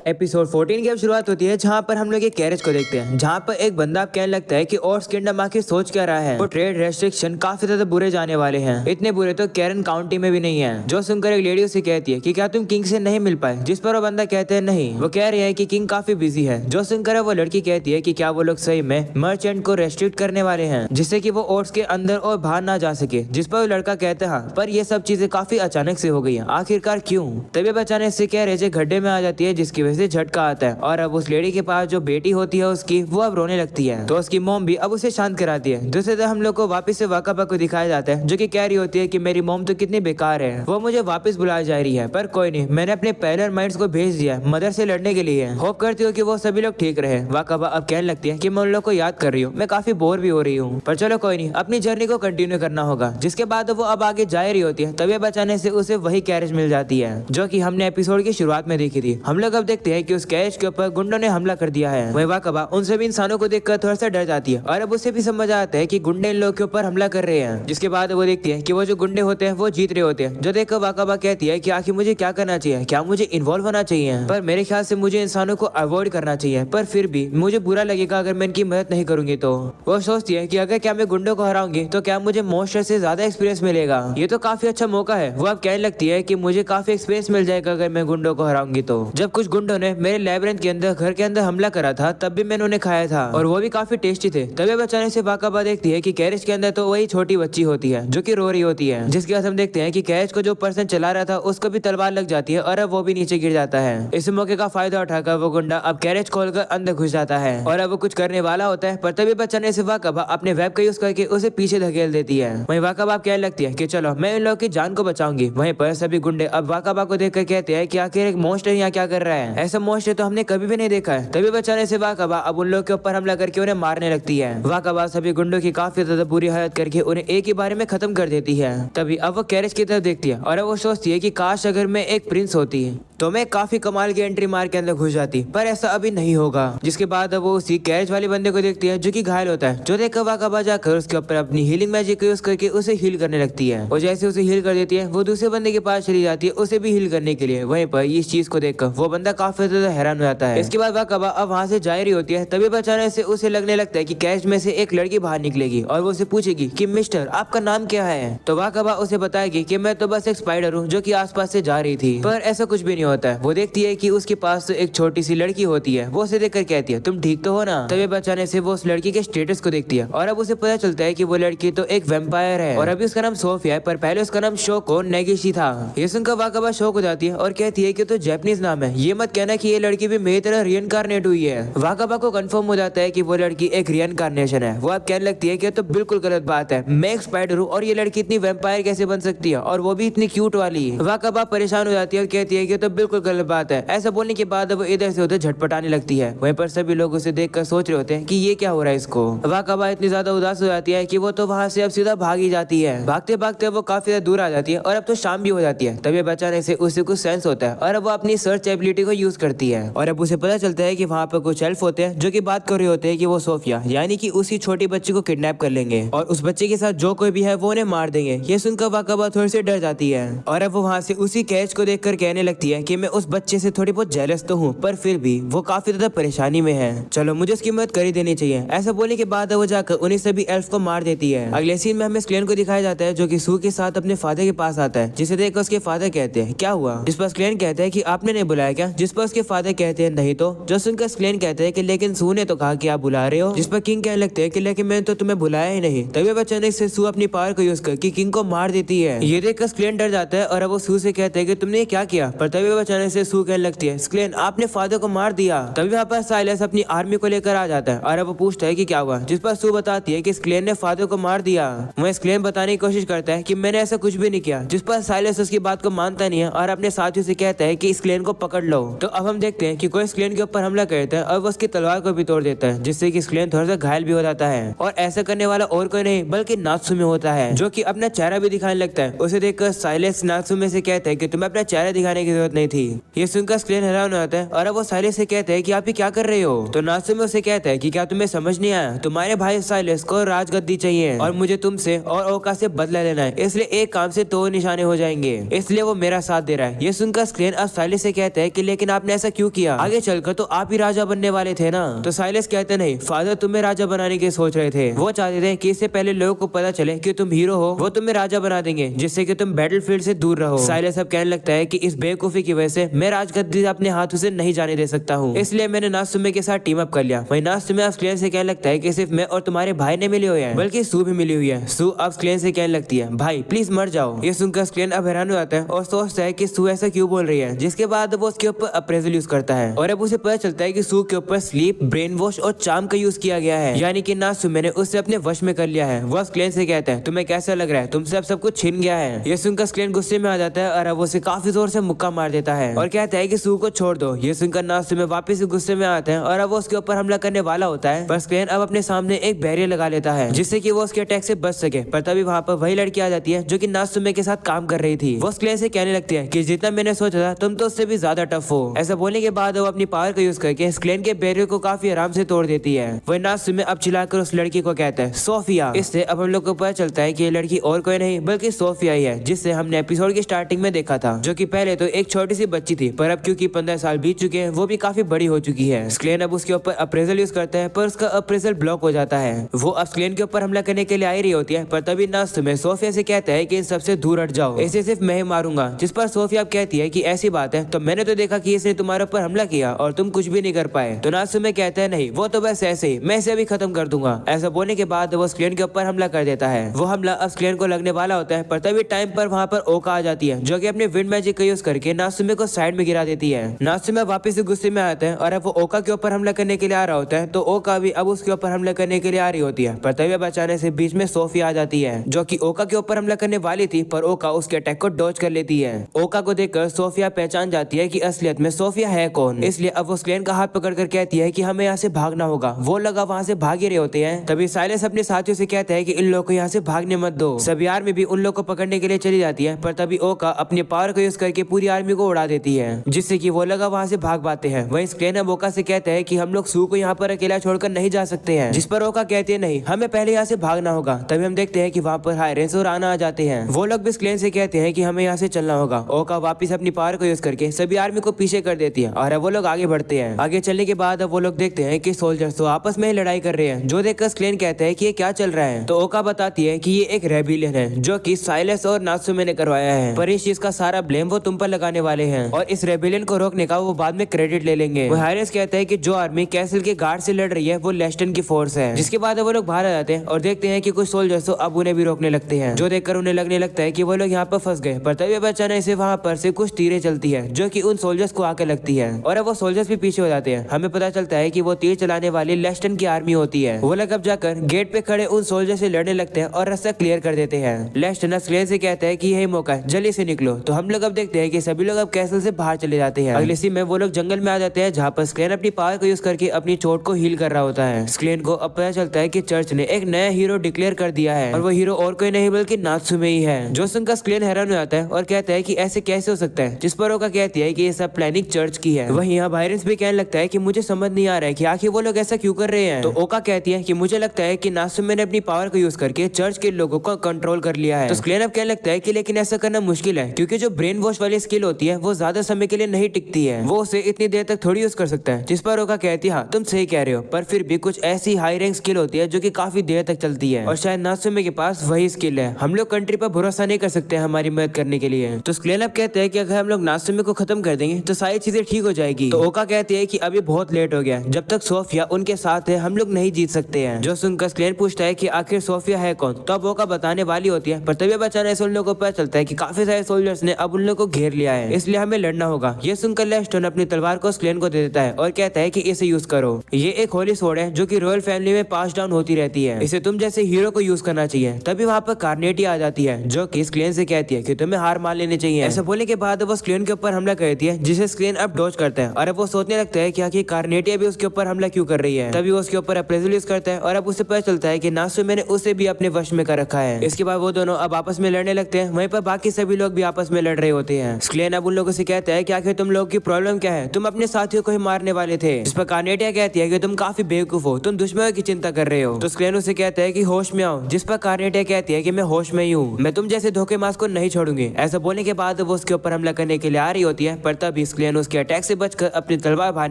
Episode 14 की अब शुरुआत होती है जहाँ पर हम लोग एक गैरेज को देखते हैं जहाँ पर एक बंदा कहने लगता है कि ओट्स किंगडम आखिर सोच क्या रहा है। वो ट्रेड रेस्ट्रिक्शन काफी ज्यादा बुरे जाने वाले हैं, इतने बुरे तो कैरन काउंटी में भी नहीं है। जो सुनकर एक लेडी उसे कहती है कि क्या तुम किंग से नहीं मिल पाए, जिस पर वो बंदा कहते हैं नहीं, वो कह रहे हैं कि किंग काफी बिजी है। जो सुनकर वो लड़की कहती है कि क्या वो लोग सही में मर्चेंट को रेस्ट्रिक्ट करने वाले हैं जिससे कि वो ओट्स के अंदर और बाहर ना जा सके, जिस पर वो लड़का कहते हैं हाँ, पर ये सब चीजें काफी अचानक से हो गई है, आखिरकार क्यों। तभी बचाने से क्या रेजे गड्ढे में आ जाती है जिसकी वजह से झटका आता है और अब उस लेडी के पास जो बेटी होती है उसकी, वो अब रोने लगती है। तो उसकी मॉम भी अब उसे शांत कराती है। दूसरी तरफ हम लोग को वापस से वाकाबा को दिखाया जाता है जो कि कह रही होती है कि मेरी मॉम तो कितनी बेकार है, वो मुझे वापस बुलाया जा रही है, पर कोई नहीं, मैंने अपने पैलर माइंड्स को भेज दिया मदर से लड़ने के लिए। होप करती हूँ कि वो सभी लोग ठीक रहे। वाकाबा अब कहने लगती है कि मैं उन लोग को याद कर रही हूँ, मैं काफी बोर भी हो रही हूँ, पर चलो कोई नहीं, अपनी जर्नी को कंटिन्यू करना होगा। जिसके बाद वो अब आगे जा रही होती है, तभी बचाने से उसे वही कैरेज मिल जाती है जो कि हमने एपिसोड की शुरुआत में देखी थी। हम लोग अब देखते हैं कि उस कैरेज के ऊपर गुंडों ने हमला कर दिया है। वही वाकाबा उन सभी इंसानों को देखकर थोड़ा सा डर जाती है और अब उसे भी समझ आता है कि गुंडे इन लोगों के ऊपर हमला कर रहे हैं। जिसके बाद वो देखती है कि वो जो गुंडे होते हैं वो जीत रहे होते हैं, जो देखकर वाकाबा कहती है कि आखिर मुझे क्या करना चाहिए, क्या मुझे इन्वॉल्व होना चाहिए, पर मेरे ख्याल से मुझे इंसानों को अवॉइड करना चाहिए, पर फिर भी मुझे बुरा लगेगा अगर मैं इनकी मदद नहीं करूंगी। तो वो सोचती है कि अगर क्या मैं गुंडों को हराऊंगी तो क्या मुझे मोस्टर से ज्यादा एक्सपीरियंस मिलेगा, ये तो काफी अच्छा मौका है। वो अब कहने लगती है कि मुझे काफी एक्सपीरियंस मिल जाएगा अगर मैं गुंडों को हराऊंगी। तो जब कुछ गुंडों ने मेरे लैबिरिंथ के अंदर घर के अंदर हमला करा था तब भी मैंने उन्हें खाया था और वो भी काफी टेस्टी थे। तभी बचाने से वाकाबा देखती है कि कैरेज के अंदर तो वही छोटी बच्ची होती है जो कि रो रही होती है। जिसके बाद हम देखते हैं कि कैरेज को जो पर्सन चला रहा था उसको भी तलवार लग जाती है और अब वो भी नीचे गिर जाता है। इस मौके का फायदा उठाकर वो गुंडा अब कैरेज खोलकर अंदर घुस जाता है और अब वो कुछ करने वाला होता है, पर तभी बचाने से वाकाबा अपने वेब का यूज करके उसे पीछे धकेल देती है। वहीं वाकाबा कहने लगती है कि चलो मैं इन लोगों की जान को बचाऊंगी। वहीं पर सभी गुंडे अब वाकाबा को देखकर कहते हैं कि आखिर एक मॉन्स्टर यहाँ क्या कर रहा है, ऐसा मॉन्स्टर तो हमने कभी भी नहीं देखा है। तभी बचाने से वाकाबा अब उन लोगों के ऊपर हमला करके उन्हें मारने लगती है। वाकाबा सभी गुंडों की काफी ज्यादा बुरी हालत करके उन्हें एक ही बारे में खत्म कर देती है। तभी अब वो कैरेज की तरफ देखती है और अब वो सोचती है कि काश अगर मैं एक प्रिंस होती तो मैं काफी कमाल की एंट्री मार के अंदर घुस जाती, पर ऐसा अभी नहीं होगा। जिसके बाद अब वो उसी कैरेज वाले बंदे को देखती है जो कि घायल होता है, जो देखकर वाकाबा जाकर उसके ऊपर अपनी हीलिंग मैजिक यूज करके उसे हील करने लगती है और जैसे उसे हील कर देती है वो दूसरे बंदे के पास चली जाती है उसे भी हील करने के लिए। वहीं पर इस चीज को देखकर वो बंदा काफी ज्यादा हैरान हो जाता है। इसके बाद वाकाबा अब वहाँ से जा रही होती है, तभी बचाने से उसे लगने लगता है कि कैरेज में से एक लड़की बाहर निकलेगी और वो उसे पूछेगी कि मिस्टर आपका नाम क्या है। तो वाकाबा उसे बताएगी कि मैं तो बस एक स्पाइडर हूँ जो कि आसपास से जा रही थी, पर ऐसा कुछ भी नहीं होता है। वो देखती है कि उसके पास तो एक छोटी सी लड़की होती है, वो उसे देखकर कहती है तुम ठीक तो हो ना। तभी बचाने से वो उस लड़की के स्टेटस को देखती है और अब उसे पता चलता है कि वो लड़की तो एक वैम्पायर है और अभी उसका नाम सोफिया है, पर पहले उसका नाम शोको नेगिशी था। ये सुनकर वाकाबा शौक हो जाती है और कहती है कि तो जापानीज नाम है, ये मत कहना कि ये लड़की भी मेरी तरह रियनकार्नेट हुई है। वाकाबा को कंफर्म हो जाता है कि वो लड़की एक रियनकार्नेशन है। वो अब कहने लगती है कि तो बिल्कुल गलत बात है, मैं एक स्पाइडर हूँ और ये लड़की इतनी वैम्पायर कैसे बन सकती है और वो भी इतनी क्यूट वाली। वाकाबा परेशान हो जाती है और कहती है कि तो बिल्कुल गलत बात है। ऐसा बोलने के बाद वो इधर से उधर झटपटाने लगती है। वहीं पर सभी लोग उसे देखकर सोच रहे होते हैं कि ये क्या हो रहा है इसको। वाकाबा इतनी ज्यादा उदास हो जाती है कि वो तो वहाँ से अब सीधा भागी जाती है। भागते भागते वो काफी दूर आ जाती है और अब तो शाम भी हो जाती है। तभी बचाने से उसे कुछ सेंस होता है और अब वो अपनी सर्च एबिलिटी को यूज करती है और अब उसे पता चलता है कि वहाँ पर कुछ एल्फ होते हैं जो कि बात कर रहे होते हैं कि वो सोफिया यानी कि उसी छोटी बच्ची को किडनैप कर लेंगे और उस बच्चे के साथ जो कोई भी है वो उन्हें मार देंगे। ये सुनकर वाकाबा थोड़ी सी डर जाती है और अब वो वहाँ से उसी कैच को देखकर कहने लगती है कि मैं उस बच्चे से थोड़ी बहुत जेलस तो हूँ, पर फिर भी वो काफी ज्यादा परेशानी में है, चलो मुझे उसकी मदद कर ही देनी चाहिए। ऐसा बोलने के बाद वो जाकर उन्हीं सभी एल्फ को मार देती है। अगले सीन में हमें स्क्लेन को दिखाया जाता है जो कि सू के साथ अपने फादर के पास आता है, जिसे देखकर उसके फादर कहते हैं क्या हुआ। जिस पर स्क्लेन कहते हैं कि आपने नहीं बुलाया क्या, जिस पर उसके फादर कहते हैं नहीं तो। जो सुनकर स्क्लेन कहते हैं कि लेकिन सू ने तो कहा कि आप बुला रहे हो, जिस पर किंग कहने लगते हैं कि लेकिन मैंने तो तुम्हें बुलाया ही नहीं। तभी अचानक से सू अपनी पावर को यूज करके किंग को मार देती है। ये देखकर स्क्लेन डर जाता है और अब वो सू से कहते हैं कि तुमने क्या किया, पर तभी अचानक से सू कहने लगती है स्क्लेन आपने फादर को मार दिया। तभी वहाँ पर साइलस अपनी आर्मी को लेकर आ जाता है और अब वो पूछता है कि क्या हुआ, जिस पर सू बताती है कि स्क्लेन ने फादर को मार दिया। वह स्क्लेन बताने की कोशिश करता है कि मैंने ऐसा कुछ भी नहीं किया, जिस पर साइलस उसकी बात को मानता नहीं है और अपने साथियों से कहता है कि स्क्लेन को पकड़ लो। तो अब हम देखते हैं कि कोई स्क्लेन के ऊपर हमला करता है और वो उसकी तलवार को भी तोड़ देता है, जिससे कि स्क्लेन थोड़ा सा घायल भी हो जाता है और ऐसा करने वाला और कोई नहीं बल्कि नात्सुमे होता है, जो कि अपना चेहरा भी दिखाने लगता है। उसे देखकर साइलस नात्सुमे से कहता है कि तुम्हें अपना चेहरा दिखाने की जरूरत नहीं थी। ये सुनकर स्क्लेन हैरान हो जाता है और अब वो साइलस से कहता है कि आप ये क्या कर रहे हो। तो नात्सुमे उसे कहता है कि क्या तुम्हें समझ नहीं आया, तुम्हारे भाई साइलस को राजगद्दी चाहिए और मुझे तुमसे और ओका से बदला लेना है, इसलिए एक काम से दो निशाने हो जाएंगे, इसलिए वो मेरा साथ दे रहा है। ये सुनकर स्क्लेन अब साइलस से कहता है कि लेकिन आपने ऐसा क्यों किया? आगे चलकर तो आप ही राजा बनने वाले थे ना। तो साइलस कहते नहीं, फादर तुम्हें राजा बनाने की सोच रहे थे। वो चाहते थे कि इससे पहले लोगों को पता चले कि तुम हीरो हो, वो तुम्हें राजा बना देंगे जिससे कि तुम बैटलफील्ड से दूर रहो। साइलस अब कहने लगता है कि इस बेवकूफी की वजह से मैं राजगद्दी अपने हाथों से नहीं जाने दे सकता हूँ, इसलिए मैंने नात्सुमे के साथ टीम अप कर लिया। वही नात्सुमे अब स्क्लेन से कहने लगता है कि सिर्फ मैं और तुम्हारे भाई ने मिली हुई है, बल्कि सू भी मिली हुई है। सू अब स्क्लेन से कहने लगती है, भाई प्लीज मर जाओ। ये सुनकर स्क्लेन अब हैरान हो जाता है और सोचता है कि सू ऐसा क्यों बोल रही है, जिसके बाद वो उसके ऊपर अप्रेजल यूज करता है और अब उसे पता चलता है कि सू के ऊपर स्लीप, ब्रेन वॉश और चार्म का यूज किया गया है, यानी कि नात्सुमे ने उसे अपने वश में कर लिया है। वो स्क्लेन से कहता है, तुम्हें कैसा लग रहा है, तुमसे अब सब कुछ छिन गया है। ये सुनकर स्क्लेन गुस्से में आ जाता है और अब उसे काफी जोर से मुक्का मार देता है और कहता है कि सू को छोड़ दो। ये सुनकर नात्सुमे वापस गुस्से में आता है और अब वो उसके ऊपर हमला करने वाला होता है, पर स्क्लेन अब अपने सामने एक बैरियर लगा लेता है जिससे कि वो उसके अटैक से बच सके। पर तभी वहाँ पर वही लड़की आ जाती है जो कि नात्सुमे के साथ काम कर रही थी। वो स्क्लेन से कहने लगती है कि जितना मैंने सोचा था तुम तो उससे भी ज्यादा टफ हो। ऐसा बोलने के बाद वो अपनी पावर का यूज करके स्क्लेन के बैरियर को काफी आराम से तोड़ देती है। वही नात्सुमे अब चिल्लाकर उस लड़की को कहता है, सोफिया। इससे अब हम लोग को पता चलता है कि ये लड़की और कोई नहीं बल्कि सोफिया ही है, जिससे हमने एपिसोड की स्टार्टिंग में देखा था, जो कि पहले तो एक छोटी सी बच्ची थी, पर अब क्योंकि 15 साल बीत चुके हैं वो भी काफी बड़ी हो चुकी है। स्क्लेन अब उसके ऊपर अप्रेजल यूज करता है, पर उसका अप्रेजल ब्लॉक हो जाता है। वो अब स्क्लेन के ऊपर हमला करने के लिए आ ही रही होती है, पर तभी नात्सुमे सोफिया से कहता है कि इन सबसे दूर हट जाओ, ऐसे सिर्फ मैं ही मारूंगा। जिस पर सोफिया कहती है कि ऐसी बात है तो मैंने तो देखा कि इसने तुम्हारे ऊपर हमला किया और तुम कुछ भी नहीं कर पाए। तो नात्सुमे कहता है, नहीं वो तो बस ऐसे ही, मैं इसे भी खत्म कर दूंगा। ऐसा बोलने के बाद वो स्क्लेन के ऊपर हमला कर देता है। वो हमला अब स्क्लेन को लगने वाला होता है, पर तभी टाइम पर वहाँ पर ओका आ जाती है, जो कि अपने विंड मैजिक का यूज करके नात्सुमे को साइड में गिरा देती है। नात्सुमे वापस से गुस्से में आता है और अब वो ओका के ऊपर हमला करने के लिए आ रहा होता है, तो ओका भी अब उसके ऊपर हमला करने के लिए आ रही होती है, पर तभी बचाने से बीच में सोफिया आ जाती है, जो कि ओका के ऊपर हमला करने वाली थी, पर ओका उसके अटैक को डॉज कर लेती है। ओका को देखकर सोफिया पहचान जाती है कि असलियत में सोफिया है कौन, इसलिए अब वो स्क्लेन का हाथ पकड़कर कहती है कि हमें यहाँ से भागना होगा। वो लगा वहाँ से भाग ही रहे होते हैं, तभी साइलस अपने साथियों से कहता है कि इन लोगों को यहाँ से भागने मत दो। सभी आर्मी भी उन लोग को पकड़ने के लिए चली जाती है, पर तभी ओका अपने पावर का यूज करके पूरी आर्मी को उड़ा देती है, जिससे कि वो लगा वहाँ से भाग पाते हैं। वहीं स्क्लेन अब ओका से कहता है कि हम लोग सू को यहाँ पर अकेला छोड़कर नहीं जा सकते हैं, जिस पर ओका कहती है नहीं, हमें पहले यहाँ से भागना होगा। तभी हम देखते हैं कि वहाँ पर हायरेंस और आना आ जाते हैं। वो लोग भी स्क्लेन से कहते हैं कि हमें यहाँ से चलना होगा। ओका वापस अपनी पावर को यूज करके सभी आर्मी को पीछे कर देती है और वो लोग आगे बढ़ते हैं। आगे चलने के बाद वो लोग देखते हैं कि सोल्जर्स तो आपस में लड़ाई कर रहे हैं, जो देखकर स्क्लेन कहता है कि ये क्या चल रहा है। तो ओका बताती है कि ये एक रेबिलियन है जो कि साइलस और नात्सुमे ने करवाया है, पर इस चीज का सारा ब्लेम वो तुम पर लगाने वाले हैं और इस रेबिलियन को रोकने का वो बाद में क्रेडिट ले लेंगे। वो हायरेंस कहता है कि जो आर्मी कैसल के गार्ड से लड़ रही है वो लेस्टन की फोर्स है। जिसके बाद वो लोग बाहर आ जाते हैं और देखते हैं कि कुछ सोल्जर्स तो अब उन्हें भी रोकने लगते हैं, जो देखकर उन्हें लगने लगता है कि वो लोग यहाँ पर फंस गए। पर तभी अचानक से वहाँ पर से कुछ तीरें चलती है जो कि उन सोल्जर्स को आके लगती है और अब वो सोल्जर्स भी पीछे हो जाते हैं। हमें पता चलता है कि वो तीर चलाने वाली लेस्टन की आर्मी होती है। वो लोग अब जाकर गेट पे खड़े उन सोल्जर से लड़ने लगते हैं और रास्ता क्लियर कर देते हैं। लेस्टन स्क्लेन से कहता है कि यही मौका है, जल्दी से निकलो। तो हम लोग अब देखते हैं कि सभी लोग अब कैसल से बाहर चले जाते हैं। अगले सीन में वो लोग जंगल में आ जाते हैं, जहाँ पर स्क्लेन अपनी पावर को यूज करके अपनी चोट को हील कर रहा होता है। स्क्लेन को अब पता चलता है कि चर्च ने एक नया हीरो डिक्लेयर कर दिया है और वो हीरो और कोई नहीं बल्कि नात्सुमे ही है। जो सुनकर स्क्लेन हैरान हो जाता है और कहता है कि ऐसे कैसे हो सकता है, जिस पर ओका कहती है कि ये सब प्लानिंग चर्च की है। वहीं यहाँ वायरेंस भी कहने लगता है कि मुझे समझ नहीं आ रहा है कि आखिर वो लोग ऐसा क्यों कर रहे हैं। तो ओका कहती है कि मुझे लगता है कि नात्सुमे ने अपनी पावर को यूज करके चर्च के लोगों को कंट्रोल कर लिया है। तो स्क्लेन अब कहने लगता है कि लेकिन ऐसा करना मुश्किल है, क्योंकि जो ब्रेन वॉश वाली स्किल होती है वो ज्यादा समय के लिए नहीं टिकती है, वो उसे इतनी देर तक थोड़ी यूज कर सकता है। जिस पर ओका कहती है हाँ तुम सही कह रहे हो, पर फिर भी कुछ ऐसी हाई रैंक स्किल होती है जो कि काफी देर तक चलती है और शायद नात्सुमे के पास वही स्किल है। हम लोग कंट्री पर भरोसा नहीं कर सकते हमारी मदद करने के लिए। तो स्क्लेन अब कहते हैं कि अगर हम लोग नात्सुमे को खत्म कर देंगे तो सारी चीजें ठीक हो जाएगी। तो ओका कहती है कि अभी बहुत लेट हो गया, जब तक सोफिया उनके साथ है हम लोग नहीं जीत सकते हैं। जो सुनकर स्क्लेन पूछता है कि आखिर सोफिया है कौन, तो अब ओका बताने वाली होती है, पर तभी अचानक से उन लोगों को पता चलता है कि काफी सारे सोल्जर्स ने अब उन लोगों को घेर लिया है, इसलिए हमें लड़ना होगा। ये सुनकर लेस्टन अपनी तलवार को स्क्लेन को दे देता है और कहता है कि इसे यूज करो। ये एक होली सोर्ड है जो कि रॉयल फैमिली में पास डाउन होती रहती है, इसे तुम जैसे हीरो को यूज करना चाहिए। तभी वहाँ पर कार्नेटी आ जाती है जो कि स्क्लेन से कहती है कि तुम्हें हार मान लेनी चाहिए। ऐसा बोलने के बाद वो स्क्लेन के ऊपर हमला करती है, जिसे स्क्लेन अब डॉज करता है और अब वो सोचने लगता है कि आखिर कार्नेटी भी उसके ऊपर हमला क्यों कर रही है। तभी वो उसके ऊपर अप्रेजल यूज करता है और अब उसे पता चलता है कि नात्सुमे ने उसे भी अपने वश में कर रखा है। इसके बाद वो दोनों अब आपस में लड़ने लगते हैं, वहीं पर बाकी सभी लोग भी आपस में लड़ रहे होते हैं। स्क्लेन अब उन लोगों से कहता है कि आखिर तुम लोगों की प्रॉब्लम क्या है, तुम अपने साथियों को ही मारने वाले थे। इस पर कार्नेटिया कहती है कि तुम काफी बेवकूफ हो, तुम दुश्मनों की चिंता कर रहे हो। तो स्क्लेन उसे कहता है कि होश में आओ, जिस पर कार्नेटिया कहती है कि मैं होश में ही हूँ, मैं तुम जैसे धोखेबाज को नहीं छोड़ूंगी। ऐसा बोलने के बाद वो उसके ऊपर हमला करने के लिए आ रही होती है, पर तभी स्क्लेन उसके अटैक से बचकर अपनी तलवार बाहर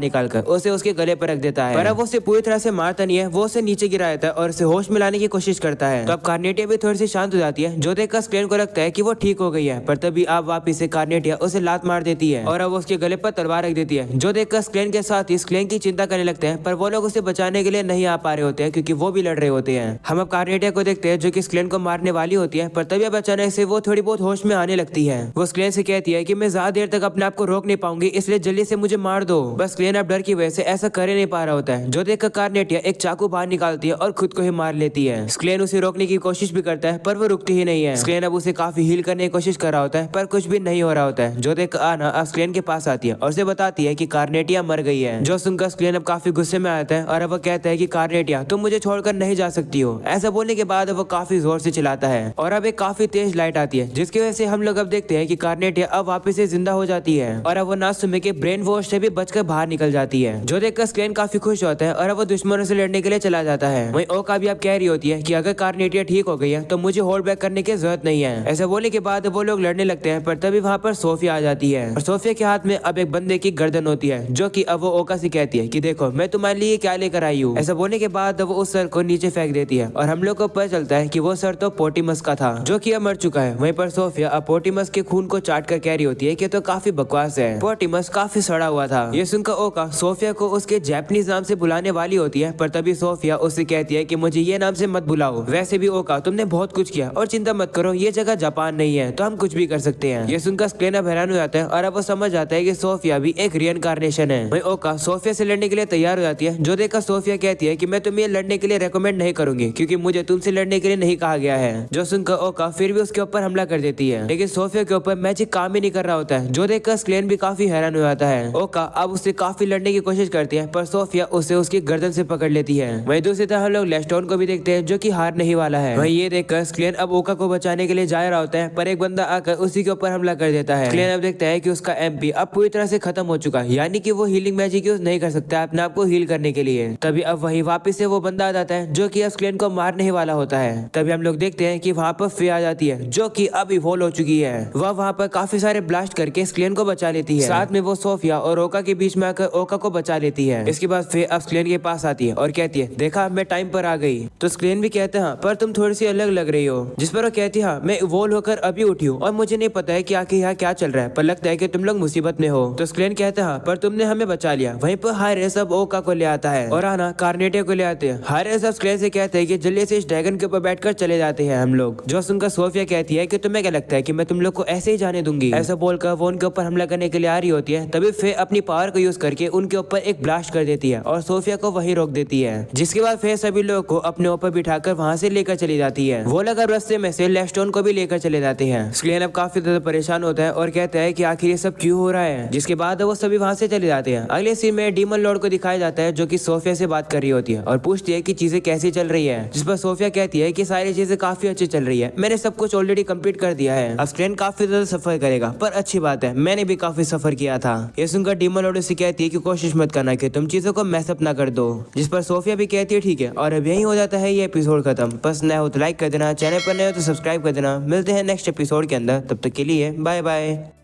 निकालकर उसे उसके गले पर रख देता है, पर अब वो उसे पूरी तरह से मारता नहीं है, वो उसे नीचे गिरा देता है और उसे होश में लाने की कोशिश करता है। तो अब कार्नेटिया भी थोड़ी सी शांत हो जाती है, जो देखकर स्क्लेन को लगता है कि वो ठीक हो गई है, पर तभी अब वापिस से कार्नेटिया उसे लात मार देती है और अब उसके गले पर तलवार रख देती है, जो देखकर स्क्लेन के साथ ही स्क्लेन की चिंता करने लगते हैं, पर वो लोग उसे बचाने के लिए नहीं आ पा रहे होते हैं क्योंकि वो भी लड़ रहे होते हैं। हम अब कार्नेटिया को देखते हैं जो कि स्क्लेन को मारने वाली होती है, पर तभी अब अचानक से वो थोड़ी बहुत होश में आने लगती है। वो स्क्लेन से कहती है कि मैं ज्यादा देर तक अपने आप को रोक नहीं पाऊंगी, इसलिए जल्दी से मुझे मार दो। बस स्क्लेन अब डर की वजह से ऐसा कर ही नहीं पा रहा होता है, जो देखकर कार्नेटिया एक चाकू बाहर निकालती है और खुद को ही मार लेती है। स्क्लेन उसे रोकने की कोशिश भी करता है, पर वो रुकती ही नहीं है। स्क्लेन अब उसे काफी हील करने की कोशिश कर रहा होता है, पर कुछ भी नहीं हो रहा होता है, जो देखकर आना अब स्क्लेन के पास आती है और उसे बताती है कि कार्नेटिया मर गई है। जो सुनकर स्क्लेन अब काफी गुस्से में आता है और अब वो कहता है कि कार्नेटिया तुम मुझे छोड़कर नहीं जा सकती हो। ऐसा बोलने के बाद वो काफी जोर से चिल्लाता है और अब एक काफी तेज लाइट आती है, जिसकी वजह से हम लोग अब देखते हैं कि कार्नेटिया अब वापस से जिंदा हो जाती है और अब वो नासुमे के ब्रेन वॉश से भी बचकर बाहर निकल जाती है। जो देखकर स्क्लेन काफी खुश होता है और अब वो दुश्मनों से लड़ने के लिए चला जाता है। वहीं ओका भी अब कह रही होती है कि अगर कार्नेटिया ठीक हो गई है तो मुझे होल्ड बैक करने की जरूरत नहीं है। ऐसा बोलने के बाद वो लोग लड़ने लगते हैं, पर तभी वहाँ पर सोफिया आ जाती है और सोफिया के हाथ में अब एक बंदे की गर्दन होती है, जो कि अब वो ओका से कहती है कि देखो मैं तुम्हारे लिए क्या लेकर आई हूँ। ऐसा बोलने के बाद वो उस सर को नीचे फेंक देती है और हम लोग को पता चलता है कि वो सर तो पोर्टिमस का था, जो कि अब मर चुका है। वहीं पर सोफिया अब पोर्टिमस के खून को चाट कर कह रही होती है कि तो काफी बकवास है, पोर्टिमस काफी सड़ा हुआ था। ये सुनकर ओका सोफिया को उसके जापानीज नाम से बुलाने वाली होती है, पर तभी सोफिया उससे कहती है कि मुझे ये नाम से मत बुलाओ। वैसे भी ओका तुमने बहुत कुछ किया और चिंता मत करो, ये जगह जापान नहीं है तो हम कुछ भी कर सकते हैं। ये सुनकर स्क्लेन अब हैरान हो जाता है और अब वो समझ जाता है कि सोफिया भी एक रिइंकार्नेशन है। वहीं ओका सोफिया से लड़ने के लिए तैयार हो जाती है, जो देखकर सोफिया कहती है कि मैं तुम्हें लड़ने के लिए रेकमेंड नहीं करूंगी क्योंकि मुझे तुमसे लड़ने के लिए नहीं कहा गया है। जो सुनकर ओका फिर भी उसके ऊपर हमला कर देती है, लेकिन सोफिया के ऊपर मैजिक काम ही नहीं कर रहा होता है, जो देखकर स्क्लेन भी काफी हैरान हो जाता है। ओका अब उससे काफी लड़ने की कोशिश करती है, पर सोफिया उसे उसकी गर्दन से पकड़ लेती है। वहीं दूसरी तरफ हम लोग लेस्टोन को भी देखते हैं, जो कि हार नहीं वाला है। वहीं ये देखकर स्क्लेन अब ओका को बचाने के लिए जा रहा होता है, पर एक बंदा आकर उसी के ऊपर हमला कर देता है। स्क्लेन अब देखता है कि उसका एमपी अब पूरी तरह से खत्म हो चुका है, यानी कि वो हीलिंग मैजिक यूज नहीं कर सकता अपने आप को हील करने के लिए। तभी अब वही वापस से वो बंदा आ जाता है, जो कि अब स्क्लेन को मारने ही वाला होता है। तभी हम लोग देखते हैं कि वहाँ पर फे आ जाती है, जो कि अब इवॉल्व हो चुकी है। वह वहाँ पर काफी सारे ब्लास्ट करके स्क्लेन को बचा लेती है, साथ में वो सोफिया और ओका के बीच में आकर ओका को बचा लेती है। इसके बाद फे अब स्क्लेन के पास आती है और कहती है देखा मैं टाइम पर आ गई। तो स्क्लेन भी कहते हैं पर तुम थोड़ी सी अलग लग रही हो, जिस पर वो कहती है मैं इवॉल्व होकर अभी उठी हूँ और मुझे नहीं पता है कि आखिर यहाँ क्या चल रहा है, पर लगता है कि तुम लोग मुसीबत में हो। तो स्क्लेन कहते हैं पर तुमने हमें बचा लिया। वहीं पर हायरेस अब ओका को ले आता है और आना कार्नेटिया को ले आते हैं। हायरेस अब स्क्लेन से कहते हैं कि जल्दी से इस ड्रैगन के ऊपर बैठकर चले जाते हैं हम लोग। जो सुनकर सोफिया कहती है कि तुम्हें क्या लगता है कि मैं तुम लोग को ऐसे ही जाने दूंगी। ऐसा बोलकर वो उनके ऊपर हमला करने के लिए आ रही होती है, तभी फे अपनी पावर को यूज करके उनके ऊपर एक ब्लास्ट कर देती है और सोफिया को वहीं रोक देती है, जिसके बाद फे सभी लोगों को अपने ऊपर बिठाकर वहाँ से लेकर चली जाती है। वो लोग अब रास्ते में से लेस्टोन को भी लेकर चले जाते हैं। स्क्लेन अब काफी ज्यादा परेशान होता है और कहता है कि आखिर ये सब क्यों हो रहा है, जिसके बाद वो सभी वहाँ से चले जाते हैं। अगले सीन में डीमन लॉर्ड को दिखाया जाता है, जो कि सोफिया से बात कर रही होती है और पूछती है कि चीजें कैसी चल रही है, जिस पर सोफिया कहती है कि सारी चीजें काफी अच्छी चल रही है, मैंने सब कुछ ऑलरेडी कंप्लीट कर दिया है। अब स्क्लेन काफी ज्यादा सफर करेगा, पर अच्छी बात है मैंने भी काफी सफर किया था। ये सुनकर डीमन लॉर्ड से कहती है कि कोशिश मत करना कि तुम चीजों को मैसअप ना कर दो, जिस पर सोफिया भी कहती है ठीक है। और अब यही हो जाता है ये एपिसोड खत्म। पसंद आया हो तो लाइक कर देना, चैनल पर नए हो तो सब्सक्राइब कर देना। मिलते हैं नेक्स्ट एपिसोड के अंदर, तब तक के लिए बाय बाय।